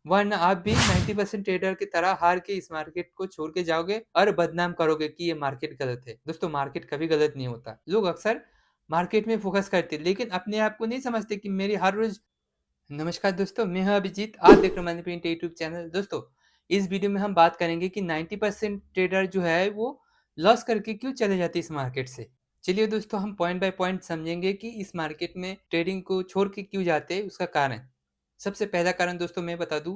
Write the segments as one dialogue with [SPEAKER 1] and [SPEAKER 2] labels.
[SPEAKER 1] वरना आप भी 90% ट्रेडर की तरह हार के इस मार्केट को छोड़ के जाओगे और बदनाम करोगे कि ये मार्केट गलत है। दोस्तों, मार्केट कभी गलत नहीं होता। लोग अक्सर मार्केट में फोकस करते हैं, लेकिन अपने आप को नहीं समझते कि मेरी हर रोज। नमस्कार दोस्तों, मैं हूं अभिजीत। आप देख रहे हैं मनी प्रिंट यूट्यूब चैनल। दोस्तों, इस वीडियो में हम बात करेंगे कि 90% ट्रेडर जो है वो लॉस करके क्यों चले जाते हैं इस मार्केट से। चलिए दोस्तों, हम पॉइंट बाय पॉइंट समझेंगे कि इस मार्केट में ट्रेडिंग को छोड़ के क्यों जाते हैं, उसका कारण। सबसे पहला कारण दोस्तों मैं बता दूं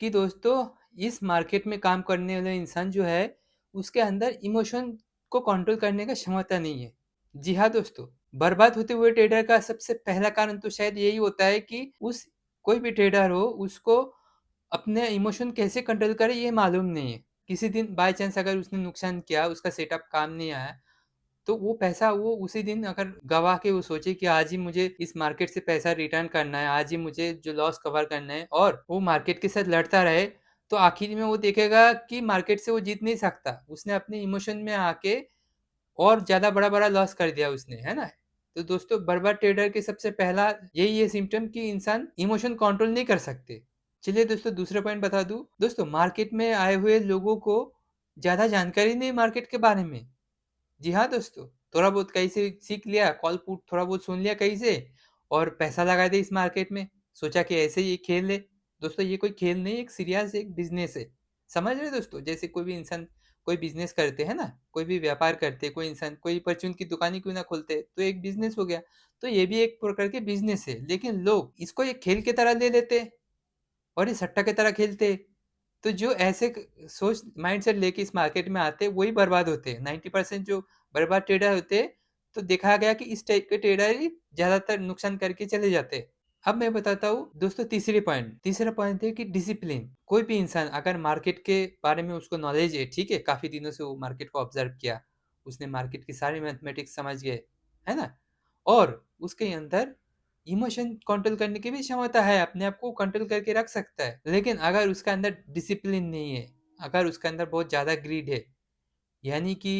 [SPEAKER 1] कि दोस्तों, इस मार्केट में काम करने वाले इंसान जो है उसके अंदर इमोशन को कंट्रोल करने का क्षमता नहीं है। जी हाँ दोस्तों, बर्बाद होते हुए ट्रेडर का सबसे पहला कारण तो शायद यही होता है कि उस कोई भी ट्रेडर हो उसको अपने इमोशन कैसे कंट्रोल करे ये मालूम नहीं है। किसी दिन बाय चांस अगर उसने नुकसान किया, उसका सेटअप काम नहीं आया, तो वो पैसा वो उसी दिन अगर गवा के वो सोचे कि आज ही मुझे इस मार्केट से पैसा रिटर्न करना है, आज ही मुझे जो लॉस कवर करना है, और वो मार्केट के साथ लड़ता रहे, तो आखिर में वो देखेगा कि मार्केट से वो जीत नहीं सकता। उसने अपने इमोशन में आके और ज़्यादा बड़ा-बड़ा लॉस कर दिया उसने, है ना? तो दोस्तों, बर्बाद ट्रेडर के सबसे पहला यही है सिम्पटम कि इंसान इमोशन कंट्रोल नहीं कर सकते। चलिए दोस्तों, दूसरा पॉइंट बता दूँ। दोस्तों, मार्केट में आए हुए लोगों को ज़्यादा जानकारी नहीं मार्केट के बारे में। जी हाँ दोस्तों, थोड़ा बहुत कहीं से सीख लिया, कॉल पुट थोड़ा बहुत सुन लिया कहीं से और पैसा लगा दिया इस मार्केट में। सोचा कि ऐसे ही ये खेल है। दोस्तों, ये कोई खेल नहीं, एक सीरियस एक बिज़नेस है। समझ रहे हैं दोस्तों? जैसे कोई भी इंसान कोई बिज़नेस करते हैं ना, कोई भी व्यापार करते, कोई इंसान कोई परचून की दुकान ही क्यों ना खोलते, तो एक बिज़नेस हो गया। तो ये भी एक प्रकार के बिज़नेस है, लेकिन लोग इसको एक खेल की तरह ले लेते हैं और ये सट्टा की तरह खेलते हैं। तो जो ऐसे सोच माइंडसेट लेके इस मार्केट में आते हैं वही बर्बाद होते हैं। 90% जो बर्बाद ट्रेडर होते हैं, तो देखा गया कि इस टाइप के ट्रेडर ही ज्यादातर नुकसान करके चले जाते हैं। अब मैं बताता हूँ दोस्तों तीसरा पॉइंट है कि डिसिप्लिन। कोई भी इंसान अगर मार्केट के बारे में उसको नॉलेज है, ठीक है, काफी दिनों से वो मार्केट को ऑब्जर्व किया, उसने मार्केट की सारी मैथमेटिक्स समझ गए, है ना, और उसके अंदर इमोशन कंट्रोल करने की भी क्षमता है, अपने आप को कंट्रोल करके रख सकता है। लेकिन अगर उसके अंदर डिसिप्लिन नहीं है, अगर उसके अंदर बहुत ज़्यादा ग्रीड है, यानी कि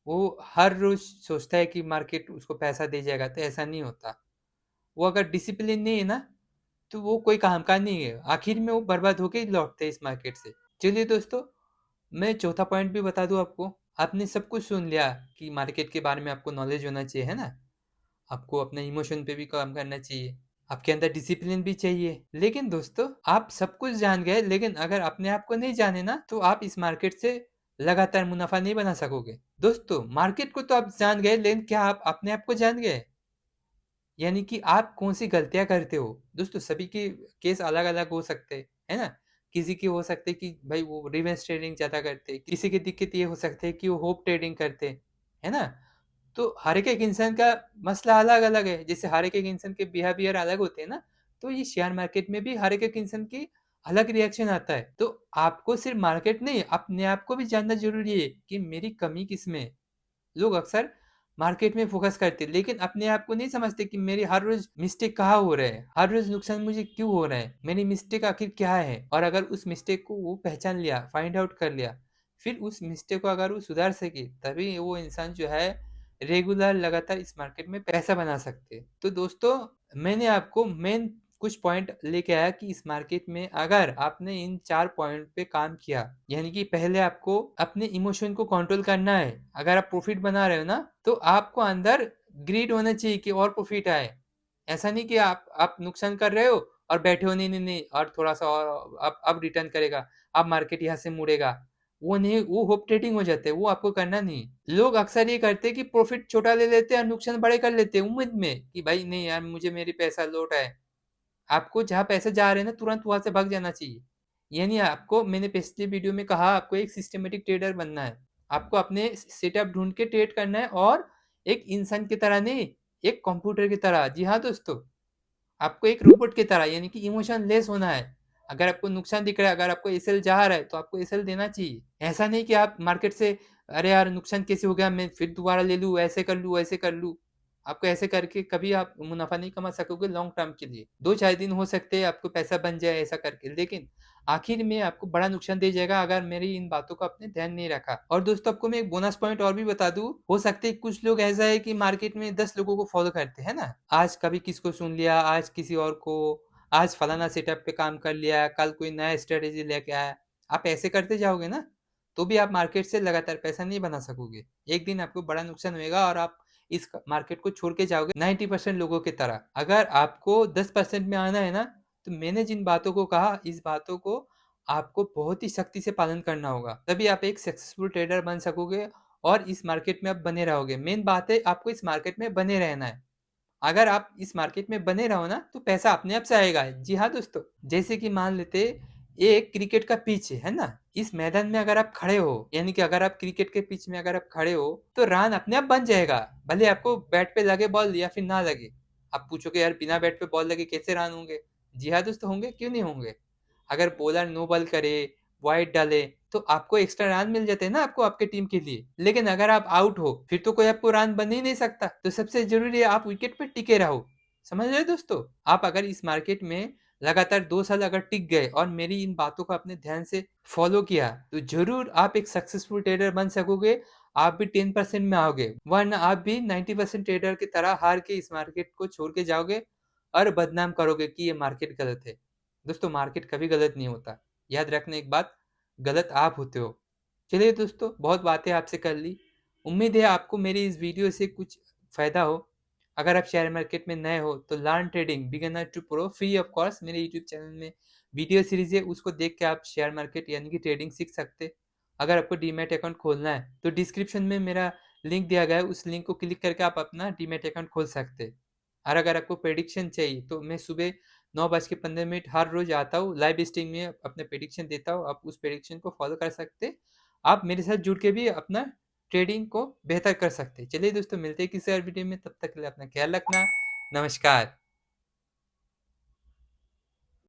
[SPEAKER 1] वो हर रोज सोचता है कि मार्केट उसको पैसा दे जाएगा, तो ऐसा नहीं होता। वो अगर डिसिप्लिन नहीं है ना, तो वो कोई काम का नहीं है। आखिर में वो बर्बाद होके ही लौटते हैं इस मार्केट से। चलिए दोस्तों, मैं चौथा पॉइंट भी बता दूं आपको। आपने सब कुछ सुन लिया कि मार्केट के बारे में आपको नॉलेज होना चाहिए, है ना, आपको अपने इमोशन पे भी काम करना चाहिए, आपके अंदर डिसिप्लिन भी चाहिए। लेकिन दोस्तों, आप सब कुछ जान गए, लेकिन अगर अपने आप को नहीं जाने ना, तो आप इस मार्केट से लगातार मुनाफा नहीं बना सकोगे। दोस्तों, मार्केट को तो आप जान गए, लेकिन क्या आप अपने आप को जान गए? यानी कि आप कौन सी गलतियां करते हो। दोस्तों, सभी के केस अलग अलग हो सकते हैं, है ना। किसी के हो सकते हैं कि भाई वो रिवर्स ट्रेडिंग ज्यादा करते हैं, किसी की दिक्कत ये हो सकती है कि वो होप ट्रेडिंग करते हैं, है ना। तो हर एक इंसान का मसला अलग अलग है। जैसे हर एक इंसान के बिहेवियर अलग होते हैं ना, तो ये शेयर मार्केट में भी हर एक इंसान की अलग रिएक्शन आता है। तो आपको सिर्फ मार्केट नहीं, अपने आप को भी जानना जरूरी है कि मेरी कमी किस में है। लोग अक्सर मार्केट में फोकस करते हैं, लेकिन अपने आप को नहीं समझते कि मेरी हर रोज मिस्टेक कहाँ हो रहा है, हर रोज नुकसान मुझे क्यों हो रहा है, मेरी मिस्टेक आखिर क्या है। और अगर उस मिस्टेक को वो पहचान लिया, फाइंड आउट कर लिया, फिर उस मिस्टेक को अगर वो सुधार सके, तभी वो इंसान जो है रेगुलर लगातार इस मार्केट में पैसा बना सकते हैं। तो दोस्तों, मैंने आपको मेन कुछ पॉइंट लेके आया कि इस मार्केट में अगर आपने इन 4 पॉइंट पे काम किया, यानी कि पहले आपको अपने इमोशन को कंट्रोल करना है। अगर आप प्रॉफिट बना रहे हो ना, तो आपको अंदर ग्रीड होना चाहिए कि और प्रॉफिट आए। ऐसा नहीं कि आप नुकसान कर रहे हो और बैठे हो, नहीं नहीं नहीं और थोड़ा सा और अब रिटर्न करेगा, अब मार्केट यहाँ से मुड़ेगा। वो नहीं, वो होप ट्रेडिंग हो जाते हैं, वो आपको करना नहीं। लोग अक्सर ये करते हैं कि प्रॉफिट छोटा ले लेते हैं और नुकसान बड़े कर लेते हैं उम्मीद में कि भाई नहीं यार, मुझे मेरी पैसा लौट आए। आपको जहाँ पैसे जा रहे हैं ना, तुरंत वहां से भाग जाना चाहिए। यानी आपको, मैंने पिछले वीडियो में कहा, आपको एक सिस्टमेटिक ट्रेडर बनना है। आपको अपने सेटअप ढूंढ के ट्रेड करना है, और एक इंसान की तरह नहीं, एक कंप्यूटर की तरह। जी हाँ दोस्तों, आपको एक रोबोट की तरह, यानी कि इमोशन लेस होना है। अगर आपको नुकसान दिख रहा है, अगर आपको एसएल जा रहा है, तो आपको एसएल देना चाहिए। ऐसा नहीं कि आप मार्केट से अरे यार नुकसान कैसे हो गया, मैं फिर दोबारा ले लूँ, ऐसे कर लूँ, ऐसे कर लूँ। आपको ऐसे करके कभी आप मुनाफा नहीं कमा सकोगे लॉन्ग टर्म के लिए। 2-4 दिन हो सकते हैं आपको पैसा बन जाए ऐसा करके, लेकिन आखिर में आपको बड़ा नुकसान दे जाएगा अगर मेरी इन बातों का आपने ध्यान नहीं रखा। और दोस्तों, आपको मैं एक बोनस पॉइंट और भी बता दूं। हो सकते है कुछ लोग ऐसा है कि मार्केट में 10 लोगों को फॉलो करते हैं ना, आज कभी किसको सुन लिया, आज किसी और को, आज फलाना सेटअप पे काम कर लिया, कल कोई नया स्ट्रैटेजी लेके आया। आप ऐसे करते जाओगे ना, तो भी आप मार्केट से लगातार पैसा नहीं बना सकोगे। एक दिन आपको बड़ा नुकसान होएगा और आप इस मार्केट को छोड़ के जाओगे 90% लोगों की तरह। अगर आपको 10% में आना है ना, तो मैंने जिन बातों को कहा, इस बातों को आपको बहुत ही सख्ती से पालन करना होगा। तभी आप एक सक्सेसफुल ट्रेडर बन सकोगे और इस मार्केट में आप बने रहोगे। मेन बात है, आपको इस मार्केट में बने रहना है। अगर आप इस मार्केट में बने रहो ना, तो पैसा अपने आप से आएगा। जी हाँ दोस्तों, जैसे कि मान लेते ये एक क्रिकेट का पिच है ना? इस मैदान में अगर आप खड़े हो, यानी कि अगर आप क्रिकेट के पिच में अगर आप खड़े हो, तो रन अपने आप बन जाएगा। भले आपको बैट पे लगे बॉल या फिर ना लगे। आप पूछोगे यार बिना बैट पे बॉल लगे कैसे रन होंगे? जी हाँ दोस्तों, होंगे, क्यों नहीं होंगे? अगर बॉलर नो बॉल करे, वाइड डाले, तो आपको एक्स्ट्रा रन मिल जाते हैं ना आपको आपके टीम के लिए। लेकिन अगर आप आउट हो, फिर तो कोई आपको रन बन ही नहीं सकता। तो सबसे जरूरी है आप विकेट पे टिके रहो। समझ रहे दोस्तों? आप अगर इस मार्केट में लगातार 2 साल अगर टिक गए और मेरी इन बातों को अपने ध्यान से फॉलो किया, तो जरूर आप एक सक्सेसफुल ट्रेडर बन सकोगे। आप भी 10% में आओगे, वरना आप भी 90% ट्रेडर की तरह हार के इस मार्केट को छोड़ के जाओगे और बदनाम करोगे कि ये मार्केट गलत है। दोस्तों, मार्केट कभी गलत नहीं होता। याद रखना एक बात, गलत आप होते हो। चलिए दोस्तों, बहुत बातें आपसे कर ली। उम्मीद है आपको मेरी इस वीडियो से कुछ फ़ायदा हो। अगर आप शेयर मार्केट में नए हो, तो learn trading beginner to pro free of cost मेरे यूट्यूब चैनल में वीडियो सीरीज़ है, उसको देख के आप शेयर मार्केट यानी कि ट्रेडिंग सीख सकते। अगर आपको डीमैट अकाउंट खोलना है, तो डिस्क्रिप्शन में मेरा लिंक दिया गया है, उस लिंक को क्लिक करके आप अपना डीमैट अकाउंट खोल सकते। और अगर आपको प्रेडिक्शन चाहिए, तो मैं सुबह 9:15 हर रोज़ आता हूँ, लाइव स्ट्रीम में अपने प्रेडिक्शन देता हूँ। आप उस प्रेडिक्शन को फॉलो कर सकते। आप मेरे साथ जुड़ के भी अपना ट्रेडिंग को बेहतर कर सकते हैं। चलिए दोस्तों, मिलते हैं किसी और वीडियो में, तब तक के लिए अपना ख्याल रखना। नमस्कार।